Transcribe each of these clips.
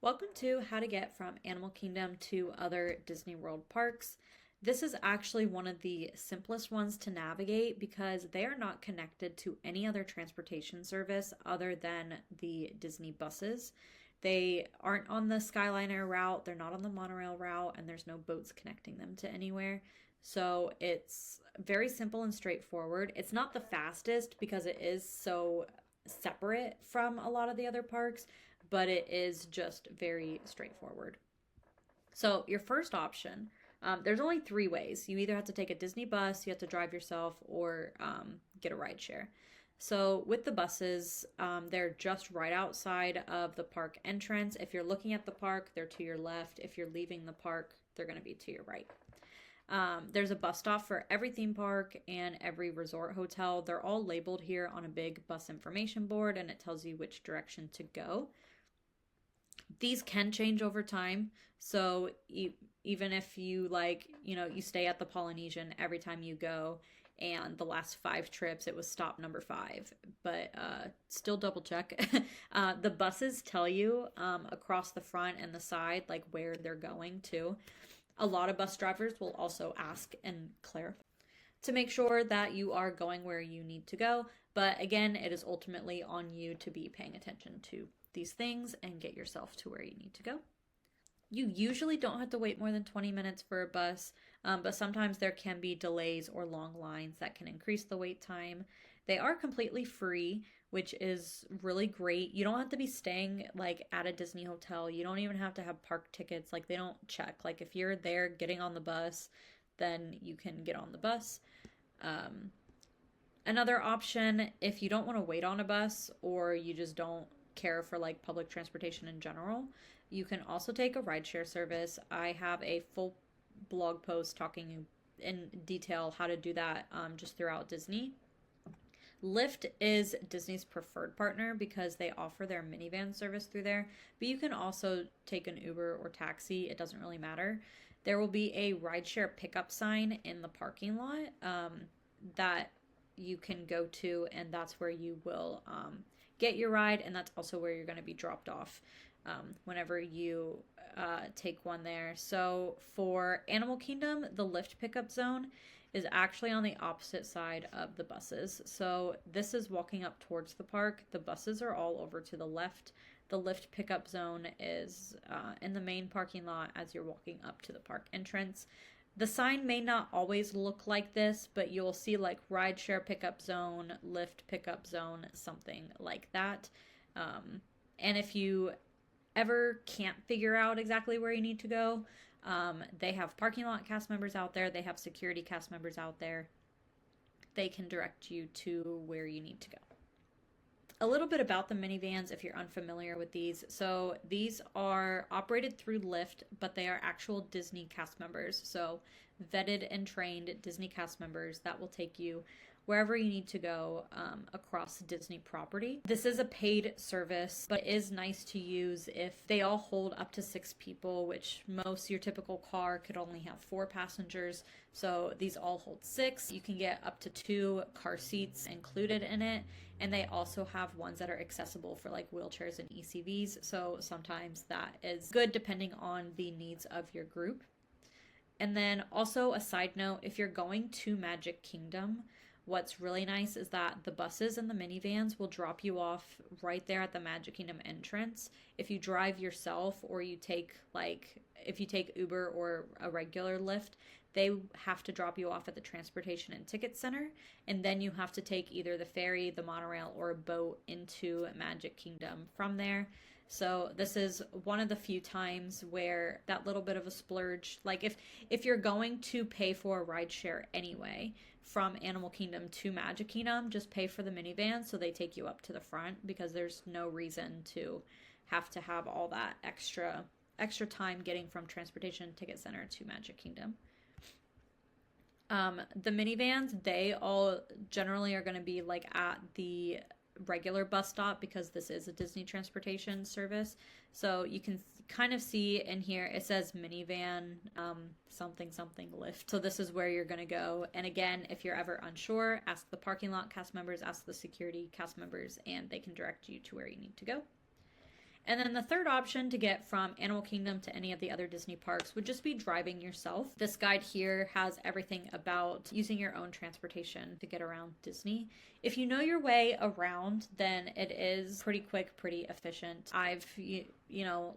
Welcome to How to Get from Animal Kingdom to Other Disney World Parks. This is actually one of the simplest ones to navigate because they are not connected to any other transportation service other than the Disney buses. They aren't on the Skyliner route, they're not on the monorail route, and there's no boats connecting them to anywhere. So it's very simple and straightforward. It's not the fastest because it is so separate from a lot of the other parks, but it is just very straightforward. So, your first option, there's only three ways. You either have to take a Disney bus, you have to drive yourself, or get a ride share. So, with the buses, they're just right outside of the park entrance. If you're looking at the park, they're to your left. If you're leaving the park, they're going to be to your right. There's a bus stop for every theme park and every resort hotel. They're all labeled here on a big bus information board, and it tells you which direction to go. These can change over time. So even if you you stay at the Polynesian every time you go, and the last 5 trips it was stop number 5, but still double check. The buses tell you across the front and the side like where they're going to. A lot of bus drivers will also ask and clarify to make sure that you are going where you need to go. But again, it is ultimately on you to be paying attention to these things and get yourself to where you need to go. You usually don't have to wait more than 20 minutes for a bus, but sometimes there can be delays or long lines that can increase the wait time. They are completely free, which is really great. You don't have to be staying like at a Disney hotel. You don't even have to have park tickets. Like they don't check. Like if you're there getting on the bus, then you can get on the bus. Another option, if you don't want to wait on a bus or you just don't care for like public transportation in general, you can also take a rideshare service. I have a full blog post talking in detail how to do that just throughout Disney. Lyft is Disney's preferred partner because they offer their minivan service through there, but you can also take an Uber or taxi. It doesn't really matter. There will be a rideshare pickup sign in the parking lot that you can go to, and that's where you will get your ride, and that's also where you're going to be dropped off whenever you take one there. So for Animal Kingdom, the Lyft pickup zone is actually on the opposite side of the buses. So this is walking up towards the park. The buses are all over to the left. The Lyft pickup zone is in the main parking lot as you're walking up to the park entrance. The sign may not always look like this, but you'll see like rideshare pickup zone, Lyft pickup zone, something like that. And if you ever can't figure out exactly where you need to go, they have parking lot cast members out there. They have security cast members out there. They can direct you to where you need to go. A little bit about the minivans if you're unfamiliar with these. So these are operated through Lyft, but they are actual Disney cast members. So vetted and trained Disney cast members that will take you wherever you need to go across Disney property. This is a paid service, but it is nice to use if they all hold up to 6 people, which most your typical car could only have 4 passengers. So these all hold 6. You can get up to 2 car seats included in it. And they also have ones that are accessible for like wheelchairs and ECVs. So sometimes that is good depending on the needs of your group. And then also a side note, if you're going to Magic Kingdom, what's really nice is that the buses and the minivans will drop you off right there at the Magic Kingdom entrance. If you drive yourself or you take if you take Uber or a regular Lyft, they have to drop you off at the Transportation and Ticket Center, and then you have to take either the ferry, the monorail, or a boat into Magic Kingdom from there. So this is one of the few times where that little bit of a splurge, like if you're going to pay for a rideshare anyway from Animal Kingdom to Magic Kingdom, just pay for the minivan so they take you up to the front, because there's no reason to have all that extra time getting from Transportation and Ticket Center to Magic Kingdom. The minivans, they all generally are going to be like at the regular bus stop because this is a Disney transportation service. So you can kind of see in here, it says minivan, something Lyft. So this is where you're going to go. And again, if you're ever unsure, ask the parking lot cast members, ask the security cast members, and they can direct you to where you need to go. And then the third option to get from Animal Kingdom to any of the other Disney parks would just be driving yourself. This guide here has everything about using your own transportation to get around Disney. If you know your way around, then it is pretty quick, pretty efficient. I've,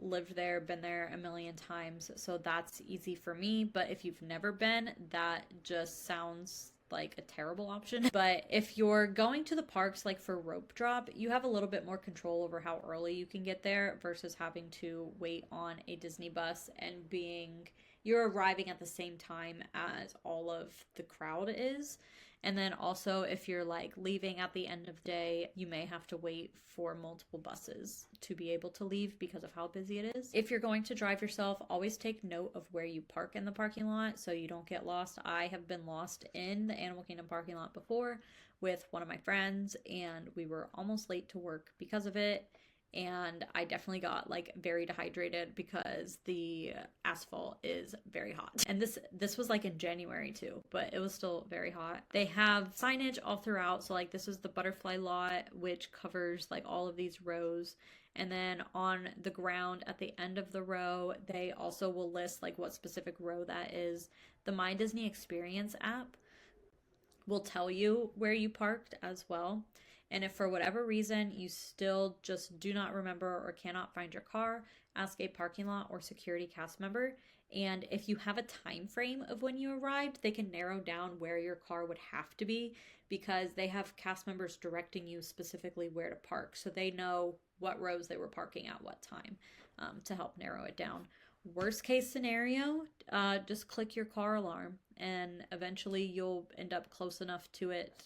lived there, been there a million times, so that's easy for me. But if you've never been, that just sounds like a terrible option. But if you're going to the parks like for rope drop, you have a little bit more control over how early you can get there versus having to wait on a Disney bus and you're arriving at the same time as all of the crowd is. And then also, if you're like leaving at the end of the day, you may have to wait for multiple buses to be able to leave because of how busy it is. If you're going to drive yourself, always take note of where you park in the parking lot so you don't get lost. I have been lost in the Animal Kingdom parking lot before with one of my friends, and we were almost late to work because of it. And I definitely got like very dehydrated because the asphalt is very hot. And this was like in January too, but it was still very hot. They have signage all throughout. So like this is the butterfly lot, which covers like all of these rows. And then on the ground at the end of the row, they also will list like what specific row that is. The My Disney Experience app will tell you where you parked as well. And if for whatever reason you still just do not remember or cannot find your car, ask a parking lot or security cast member. And if you have a time frame of when you arrived, they can narrow down where your car would have to be because they have cast members directing you specifically where to park. So they know what rows they were parking at what time to help narrow it down. Worst case scenario, just click your car alarm and eventually you'll end up close enough to it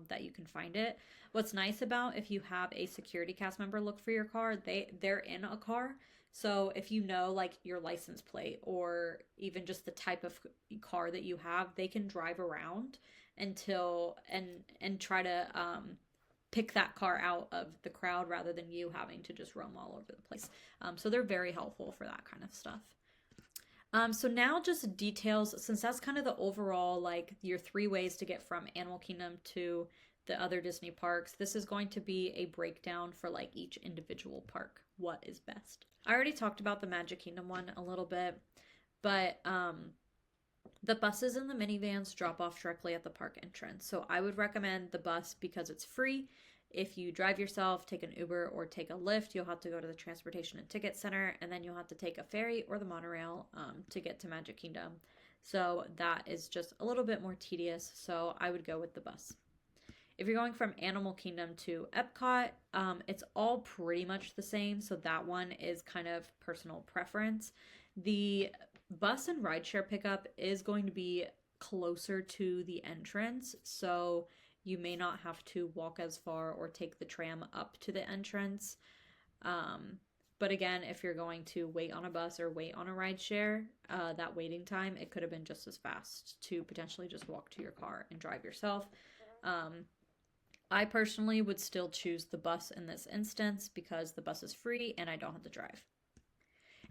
that you can find it. What's nice about if you have a security cast member look for your car, they're in a car. So if you know like your license plate or even just the type of car that you have, they can drive around until and try to pick that car out of the crowd rather than you having to just roam all over the place. So they're very helpful for that kind of stuff. So now just details, since that's kind of the overall, like your 3 ways to get from Animal Kingdom to the other Disney parks. This is going to be a breakdown for like each individual park. What is best? I already talked about the Magic Kingdom one a little bit, but the buses and the minivans drop off directly at the park entrance. So I would recommend the bus because it's free. If you drive yourself, take an Uber or take a Lyft, you'll have to go to the Transportation and Ticket Center, and then you'll have to take a ferry or the monorail to get to Magic Kingdom. So that is just a little bit more tedious, so I would go with the bus. If you're going from Animal Kingdom to Epcot, it's all pretty much the same, so that one is kind of personal preference. The bus and rideshare pickup is going to be closer to the entrance, so you may not have to walk as far or take the tram up to the entrance. But again, if you're going to wait on a bus or wait on a rideshare, that waiting time, it could have been just as fast to potentially just walk to your car and drive yourself. I personally would still choose the bus in this instance because the bus is free and I don't have to drive.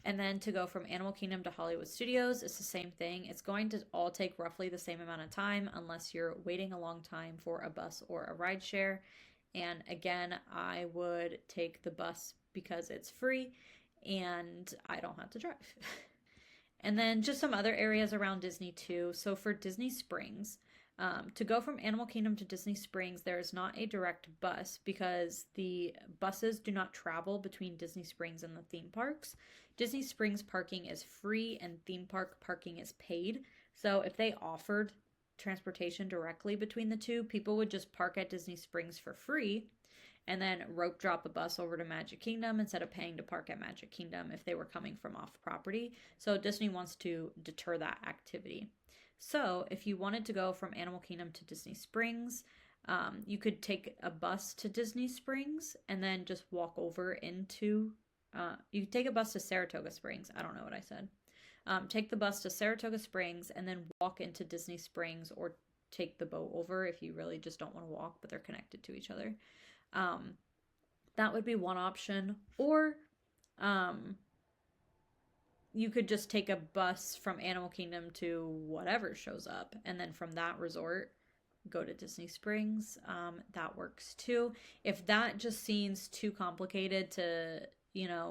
And then to go from Animal Kingdom to Hollywood Studios, it's the same thing. It's going to all take roughly the same amount of time unless you're waiting a long time for a bus or a rideshare. And again, I would take the bus because it's free and I don't have to drive. And then just some other areas around Disney too. So for Disney Springs, to go from Animal Kingdom to Disney Springs, there is not a direct bus because the buses do not travel between Disney Springs and the theme parks. Disney Springs parking is free and theme park parking is paid. So if they offered transportation directly between the two, people would just park at Disney Springs for free and then rope drop a bus over to Magic Kingdom instead of paying to park at Magic Kingdom if they were coming from off property. So Disney wants to deter that activity. So if you wanted to go from Animal Kingdom to Disney Springs, you could take a bus to Disney Springs and then just walk over into, you could take a bus to Saratoga Springs. I don't know what I said. Take the bus to Saratoga Springs and then walk into Disney Springs, or take the boat over if you really just don't want to walk, but they're connected to each other. That would be one option. Or you could just take a bus from Animal Kingdom to whatever shows up, and then from that resort, go to Disney Springs. That works too. If that just seems too complicated to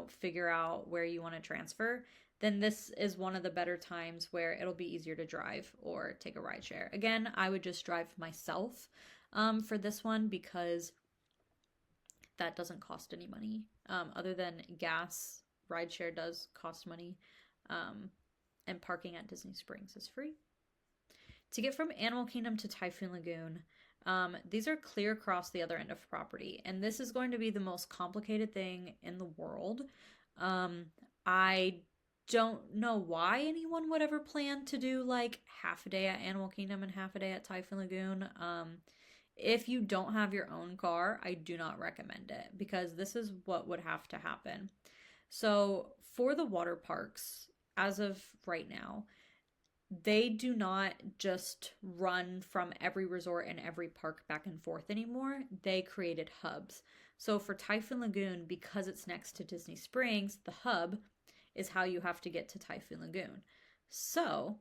figure out where you want to transfer, then this is one of the better times where it'll be easier to drive or take a ride share. Again, I would just drive myself for this one because that doesn't cost any money. Other than gas, rideshare does cost money. And parking at Disney Springs is free. To get from Animal Kingdom to Typhoon Lagoon, these are clear across the other end of property, and this is going to be the most complicated thing in the world. I don't know why anyone would ever plan to do like half a day at Animal Kingdom and half a day at Typhoon Lagoon. If you don't have your own car, I do not recommend it because this is what would have to happen. So for the water parks, as of right now, they do not just run from every resort and every park back and forth anymore. They created hubs. So for Typhoon Lagoon, because it's next to Disney Springs, the hub is how you have to get to Typhoon Lagoon. So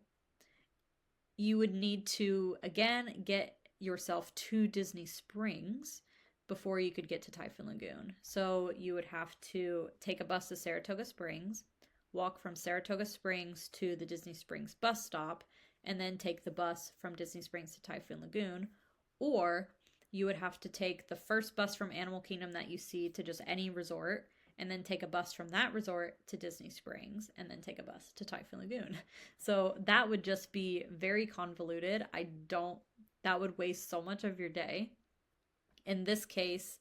you would need to, again, get yourself to Disney Springs before you could get to Typhoon Lagoon. So you would have to take a bus to Saratoga Springs, walk from Saratoga Springs to the Disney Springs bus stop, and then take the bus from Disney Springs to Typhoon Lagoon. Or you would have to take the first bus from Animal Kingdom that you see to just any resort, and then take a bus from that resort to Disney Springs, and then take a bus to Typhoon Lagoon. So that would just be very convoluted. That would waste so much of your day. In this case,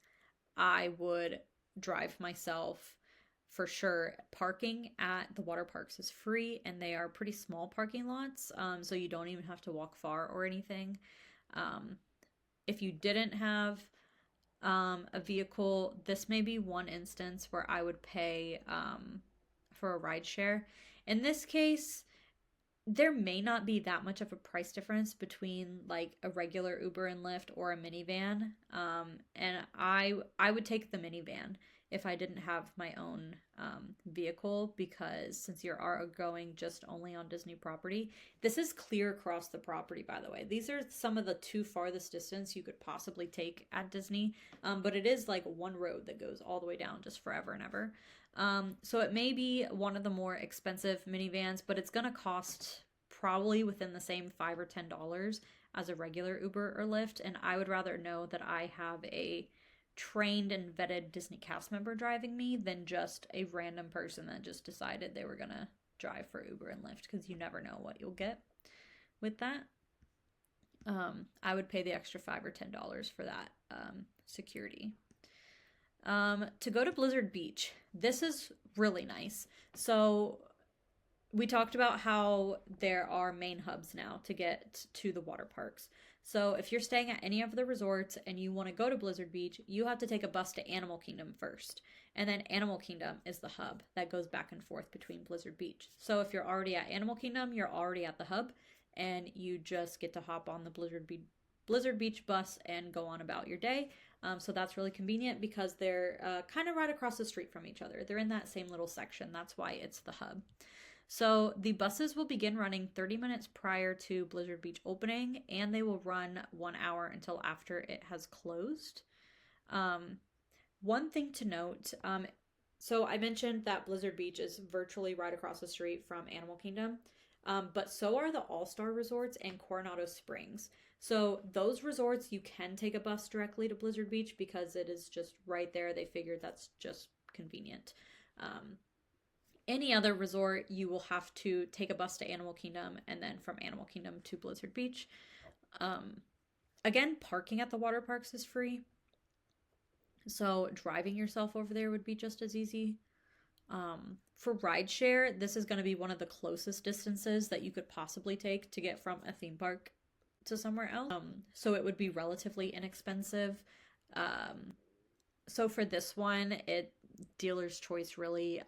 I would drive myself for sure. Parking at the water parks is free, and they are pretty small parking lots, so you don't even have to walk far or anything. If you didn't have a vehicle, this may be one instance where I would pay for a ride share. In this case, there may not be that much of a price difference between like a regular Uber and Lyft or a minivan. And I would take the minivan if I didn't have my own vehicle, because since you are going just only on Disney property, this is clear across the property, by the way. These are some of the two farthest distance you could possibly take at Disney, but it is like one road that goes all the way down just forever and ever. So it may be one of the more expensive minivans, but it's going to cost probably within the same $5 or $10 as a regular Uber or Lyft. And I would rather know that I have a trained and vetted Disney cast member driving me than just a random person that just decided they were going to drive for Uber and Lyft, because you never know what you'll get with that. I would pay the extra $5 or $10 for that security. To go to Blizzard Beach, this is really nice. So we talked about how there are main hubs now to get to the water parks. So if you're staying at any of the resorts and you want to go to Blizzard Beach, you have to take a bus to Animal Kingdom first. And then Animal Kingdom is the hub that goes back and forth between Blizzard Beach. So if you're already at Animal Kingdom, you're already at the hub, and you just get to hop on the Blizzard Beach bus and go on about your day. So that's really convenient because they're kind of right across the street from each other. They're in that same little section. That's why it's the hub. So the buses will begin running 30 minutes prior to Blizzard Beach opening, and they will run 1 hour until after it has closed. One thing to note, so I mentioned that Blizzard Beach is virtually right across the street from Animal Kingdom, but so are the All-Star Resorts and Coronado Springs. So those resorts, you can take a bus directly to Blizzard Beach because it is just right there. They figured that's just convenient. Any other resort, you will have to take a bus to Animal Kingdom and then from Animal Kingdom to Blizzard Beach. Again, parking at the water parks is free. So driving yourself over there would be just as easy. For rideshare, this is going to be one of the closest distances that you could possibly take to get from a theme park to somewhere else. So it would be relatively inexpensive. So for this one, dealer's choice really.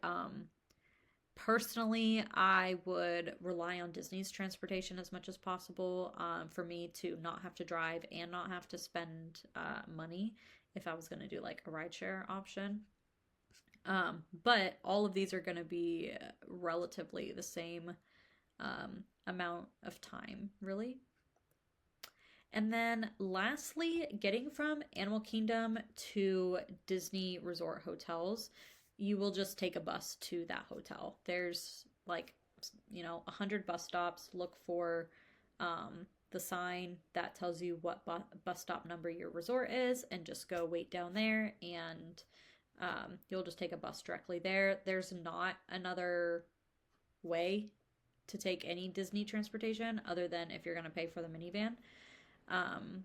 Personally, I would rely on Disney's transportation as much as possible for me to not have to drive and not have to spend money if I was going to do like a rideshare option. But all of these are going to be relatively the same amount of time, really. And then lastly, getting from Animal Kingdom to Disney Resort hotels, you will just take a bus to that hotel. There's like, 100 bus stops. Look for the sign that tells you what bus stop number your resort is, and just go wait down there, and you'll just take a bus directly there. There's not another way to take any Disney transportation other than if you're going to pay for the minivan. Um,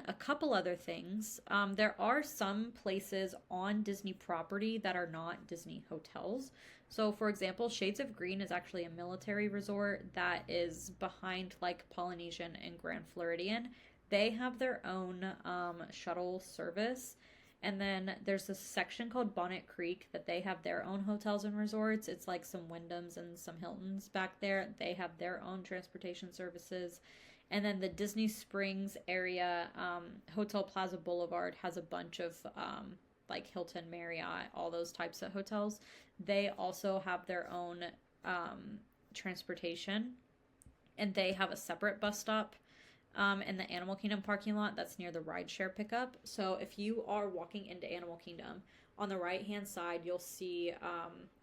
a couple other things. There are some places on Disney property that are not Disney hotels. So, for example, Shades of Green is actually a military resort that is behind like Polynesian and Grand Floridian. They have their own shuttle service. And then there's this section called Bonnet Creek that they have their own hotels and resorts. It's like some Wyndhams and some Hiltons back there. They have their own transportation services. And then the Disney Springs area, Hotel Plaza Boulevard has a bunch of like Hilton, Marriott, all those types of hotels. They also have their own transportation, and they have a separate bus stop in the Animal Kingdom parking lot that's near the rideshare pickup. So if you are walking into Animal Kingdom, on the right-hand side, you'll see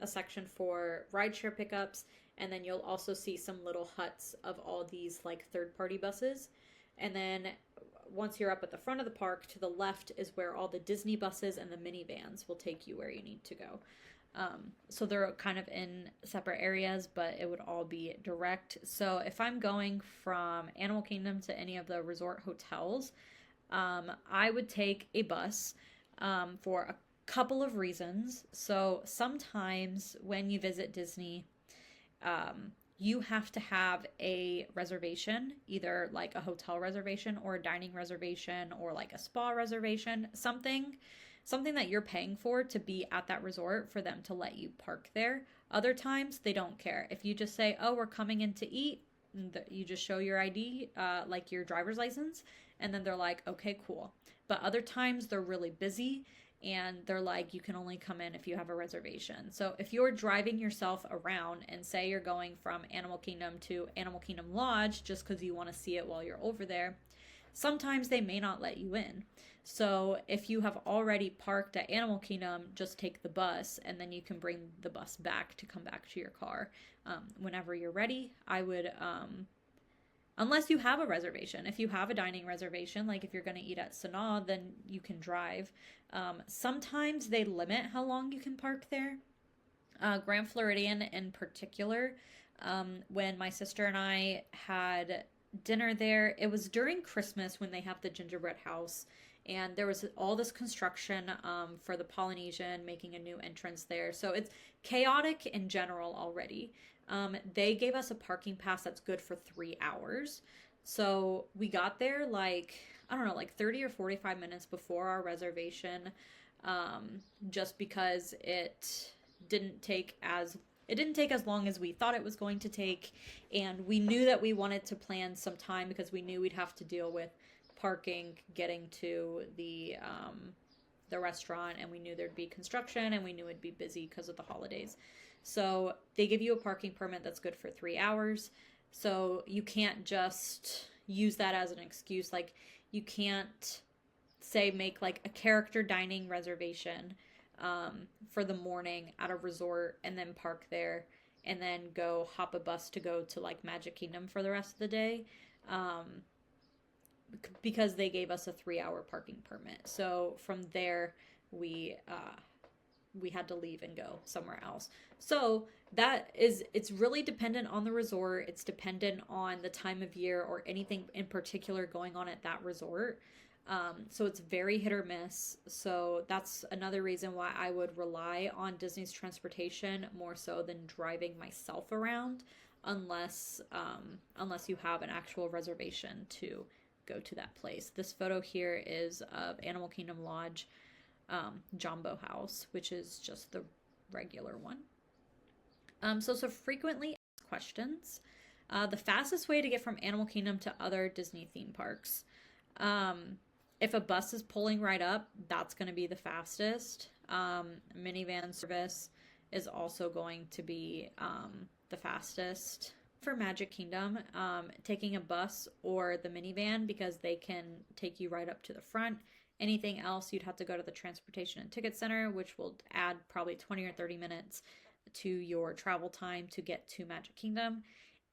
a section for rideshare pickups, and then you'll also see some little huts of all these like third-party buses. And then once you're up at the front of the park, to the left is where all the Disney buses and the minivans will take you where you need to go. So they're kind of in separate areas, but it would all be direct. So if I'm going from Animal Kingdom to any of the resort hotels, I would take a bus for a couple of reasons. So sometimes when you visit Disney, you have to have a reservation, either like a hotel reservation or a dining reservation or like a spa reservation, something that you're paying for to be at that resort for them to let you park there. Other times they don't care. If you just say, oh, we're coming in to eat, you just show your ID, like your driver's license, and then they're like, okay, cool. But other times they're really busy, and they're like, you can only come in if you have a reservation. So if you're driving yourself around and say you're going from Animal Kingdom to Animal Kingdom Lodge just because you want to see it while you're over there, sometimes they may not let you in. So if you have already parked at Animal Kingdom, just take the bus, and then you can bring the bus back to come back to your car whenever you're ready. I would, unless you have a reservation. If you have a dining reservation, like if you're going to eat at Sanaa, then you can drive. Sometimes they limit how long you can park there. Grand Floridian in particular, when my sister and I had dinner there, it was during Christmas when they have the gingerbread house, and there was all this construction for the Polynesian making a new entrance there. So it's chaotic in general already. They gave us a parking pass that's good for 3 hours. So we got there like, I don't know, like 30 or 45 minutes before our reservation, just because it didn't take as long as we thought it was going to take, and we knew that we wanted to plan some time because we knew we'd have to deal with parking, getting to the restaurant, and we knew there'd be construction, and we knew it'd be busy because of the holidays. So they give you a parking permit that's good for 3 hours. So you can't just use that as an excuse. Like, you can't say make like a character dining reservation for the morning at a resort and then park there and then go hop a bus to go to like Magic Kingdom for the rest of the day, because they gave us a 3-hour parking permit. So from there we had to leave and go somewhere else. So it's really dependent on the resort. It's dependent on the time of year or anything in particular going on at that resort. So it's very hit or miss. So that's another reason why I would rely on Disney's transportation more so than driving myself around, unless you have an actual reservation to go to that place. This photo here is of Animal Kingdom Lodge, Jumbo House, which is just the regular one. So frequently asked questions. The fastest way to get from Animal Kingdom to other Disney theme parks. If a bus is pulling right up, that's going to be the fastest. Minivan service is also going to be the fastest. For Magic Kingdom, taking a bus or the minivan, because they can take you right up to the front Anything else, you'd have to go to the Transportation and Ticket Center, which will add probably 20 or 30 minutes to your travel time to get to Magic Kingdom.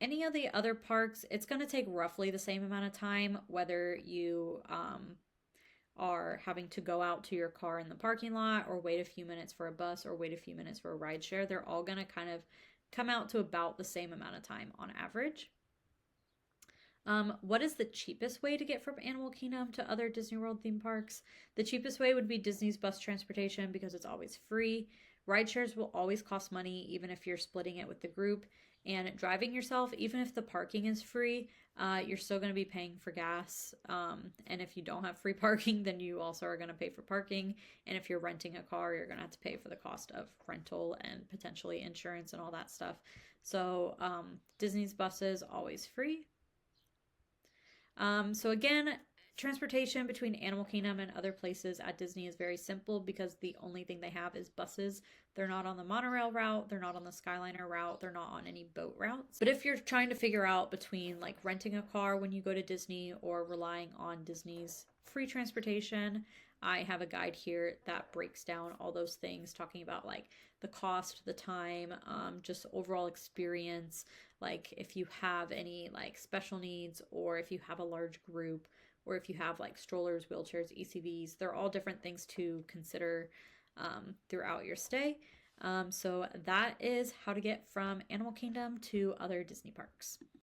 Any of the other parks, it's going to take roughly the same amount of time, whether you are having to go out to your car in the parking lot or wait a few minutes for a bus or wait a few minutes for a ride share. They're all going to kind of come out to about the same amount of time on average. What is the cheapest way to get from Animal Kingdom to other Disney World theme parks? The cheapest way would be Disney's bus transportation because it's always free. Ride shares will always cost money, even if you're splitting it with the group. And driving yourself, even if the parking is free, you're still going to be paying for gas. And if you don't have free parking, then you also are going to pay for parking. And if you're renting a car, you're going to have to pay for the cost of rental and potentially insurance and all that stuff. So Disney's buses always free. So again, transportation between Animal Kingdom and other places at Disney is very simple because the only thing they have is buses. They're not on the monorail route, they're not on the Skyliner route, they're not on any boat routes. But if you're trying to figure out between like renting a car when you go to Disney or relying on Disney's free transportation, I have a guide here that breaks down all those things, talking about like the cost, the time, just overall experience, like if you have any like special needs or if you have a large group or if you have like strollers, wheelchairs, ECVs, they're all different things to consider throughout your stay. So that is how to get from Animal Kingdom to other Disney parks.